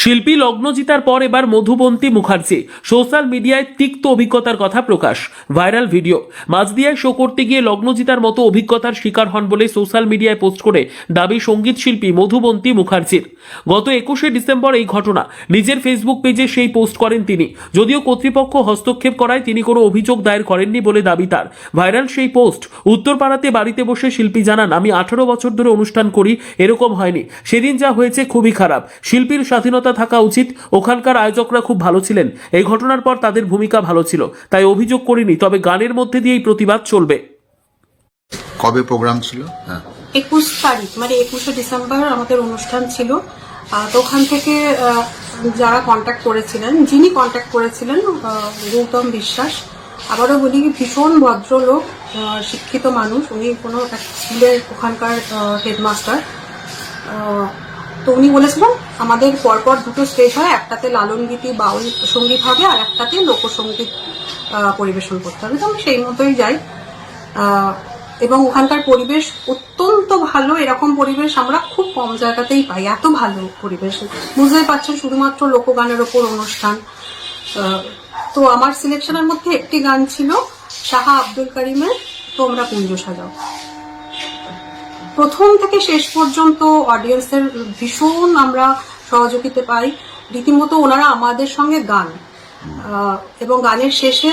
শিল্পী লগ্নজিতার পর এবার মধুবন্তী মুখার্জি সোশ্যাল মিডিয়ায় তিক্ত অভিজ্ঞতার কথা প্রকাশ। Viral video. মাঝদিয়ায় শো করতে গিয়ে লগ্নজিতার মতো অভিজ্ঞতার শিকার হন বলে সোশ্যাল মিডিয়ায় পোস্ট করে দাবি সঙ্গীত শিল্পী মধুবন্তী মুখার্জির। গত 21শে ডিসেম্বর এই ঘটনা। নিজের ফেসবুক পেজে সেই পোস্ট করেন তিনি। যদিও কর্তৃপক্ষ হস্তক্ষেপ করায় তিনি কোনো অভিযোগ দায়ের করেননি বলে দাবি তার। ভাইরাল সেই পোস্ট। উত্তরপাড়াতে বাড়িতে বসে শিল্পী জানান, আমি 18 বছর ধরে অনুষ্ঠান করি, এরকম হয়নি। সেদিন যা হয়েছে খুবই খারাপ। শিল্পীর স্বাধীনতা থাকা উচিত। ওখানকার আয়োজকরা খুব ভালো ছিলেন। এই ঘটনার পর তাদের ভূমিকা ভালো ছিল, তাই অভিযোগ করিনি। তবে গানের মধ্যে দিয়েই প্রতিবাদ চলবে। কবে প্রোগ্রাম ছিল? 21 তারিখ মানে 21শে ডিসেম্বর আমাদের অনুষ্ঠান ছিল। তো ওখান থেকে যারা কন্ট্যাক্ট করেছিলেন, যিনি কন্ট্যাক্ট করেছিলেন গৌতম বিশ্বাস, আবারও বলি ভীষণ ভদ্রলোক, শিক্ষিত মানুষ। উনি কোনো এক স্কুলের ওখানকার হেডমাস্টার। তো উনি বলেছিলেন আমাদের পরপর দুটো স্টেজ হয়, একটাতে লালন গীতি বাউল সঙ্গীত হবে আর একটাতে লোকসঙ্গীত পরিবেশন করতে হবে। তো আমি সেই মতোই যাই এবং ওখানকার পরিবেশ অত্যন্ত ভালো। এরকম পরিবেশ আমরা খুব কম জায়গাতেই পাই, এত ভালো পরিবেশ। বুঝতেই পারছেন, শুধুমাত্র লোকগানের ওপর অনুষ্ঠান। তো আমার সিলেকশনের মধ্যে একটি গান ছিল শাহ আব্দুল করিমের তোমরা কুঞ্জ সাজাও। প্রথম থেকে শেষ পর্যন্ত অডিয়েন্সের ভীষণ আমরা সহযোগিতা পাই। রীতিমতো ওনারা আমাদের সঙ্গে গান এবং গানের শেষে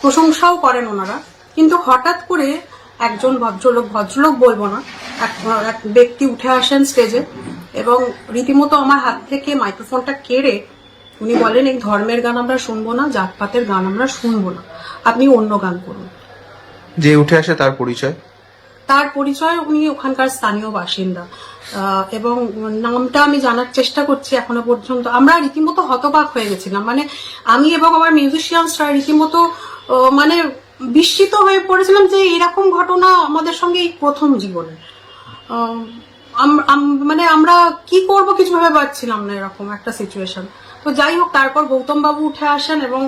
প্রশংসাও করেন ওনারা। কিন্তু হঠাৎ করে একজন ভদ্রলোক বলবো না, এক ব্যক্তি উঠে আসেন স্টেজে এবং রীতিমতো আমার হাত থেকে মাইক্রোফোনটা কেড়ে উনি বলেন, এই ধর্মের গান আমরা শুনবো না, জাতপাতের গান আমরা শুনবো না, আপনি অন্য গান করুন। যে উঠে আসে তার পরিচয় উনি ওখানকার স্থানীয় বাসিন্দা এবং নামটা আমি জানার চেষ্টা করছি এখনো পর্যন্ত। আমরা রীতিমতো হতবাক হয়ে গেছিলাম, মানে আমি এবং আমার মিউজিশিয়ানসরা রীতিমতো মানে বিস্মিত হয়ে পড়েছিলাম যে এরকম ঘটনা আমাদের সঙ্গে এই প্রথম জীবনে। মানে আমরা কি করব কিছু ভেবে পাচ্ছিলাম না, এরকম একটা সিচুয়েশন। তো যাই হোক, তারপর গৌতম বাবু উঠে আসেন এবং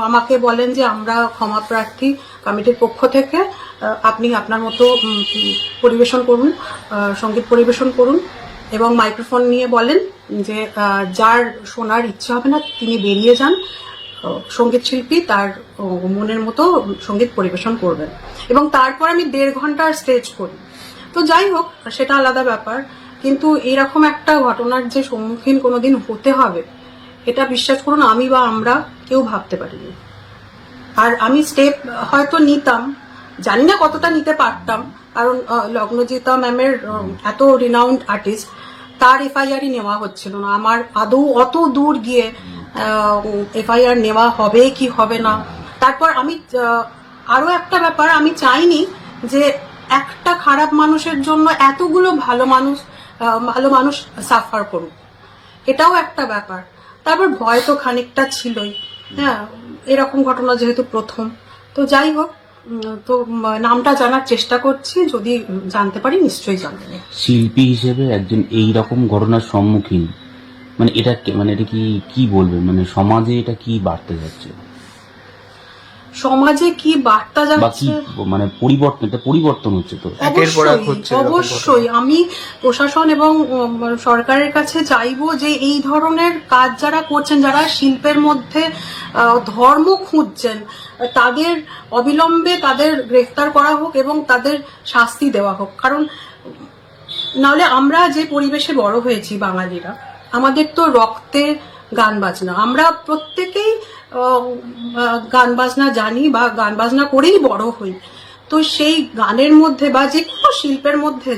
আমাকে বলেন যে আমরা ক্ষমা প্রার্থী কমিটির পক্ষ থেকে, আপনি আপনার মতো পরিবেশন করুন, সঙ্গীত পরিবেশন করুন। এবং মাইক্রোফোন নিয়ে বলেন যে যার শোনার ইচ্ছা হবে না তিনি বেরিয়ে যান, সঙ্গীত শিল্পী তার মনের মতো সঙ্গীত পরিবেশন করবেন। এবং তারপর আমি 1.5 ঘন্টার স্টেজ করি। তো যাই হোক, সেটা আলাদা ব্যাপার। কিন্তু এরকম একটা ঘটনার যে সম্মুখীন কোনোদিন হতে হবে, এটা বিশ্বাস করুন আমি বা আমরা কেউ ভাবতে পারিনি। আর আমি স্টেপ হয়তো নিতাম, জানি না কতটা নিতে পারতাম, কারণ লগ্নজিতা ম্যামের এত রিনাউন্ড আর্টিস্ট, তার এফআইআরই নেওয়া হচ্ছিল না। আমার আদৌ অত দূর গিয়ে এফআইআর নেওয়া হবে কি হবে না। তারপর আমি আরো একটা ব্যাপার, আমি চাইনি যে একটা খারাপ মানুষের জন্য এতগুলো ভালো মানুষ সাফার করুক, এটাও একটা ব্যাপার। তারপর ভয় তো খানিকটা ছিলই, হ্যাঁ, এরকম ঘটনা যেহেতু প্রথম। তো যাই হোক, তো নামটা জানার চেষ্টা করছি, যদি জানতে পারি নিশ্চয়ই জানবো। শিল্পী হিসেবে একজন এই রকম ঘটনার সম্মুখীন, মানে এটা কি বলবেন, মানে সমাজে এটা কি বার্তা যাচ্ছে? সমাজে কি বার্তা যাচ্ছে, মানে পরিবর্তন হচ্ছে তো অবশ্যই। আমি প্রশাসন এবং সরকারের কাছে চাইবো যে এই ধরনের কাজ যারা করছেন, যারা শিল্পের মধ্যে ধর্ম খুঁজছেন, তাদের অবিলম্বে তাদের গ্রেফতার করা হোক এবং তাদের শাস্তি দেওয়া হোক। কারণ নাহলে আমরা যে পরিবেশে বড় হয়েছি বাঙালিরা, আমাদের তো রক্তে গান বাজনা, আমরা প্রত্যেকেই গান বাজনা জানি বা গান বাজনা করেই বড় হই। তো সেই গানের মধ্যে বা যে কোনো শিল্পের মধ্যে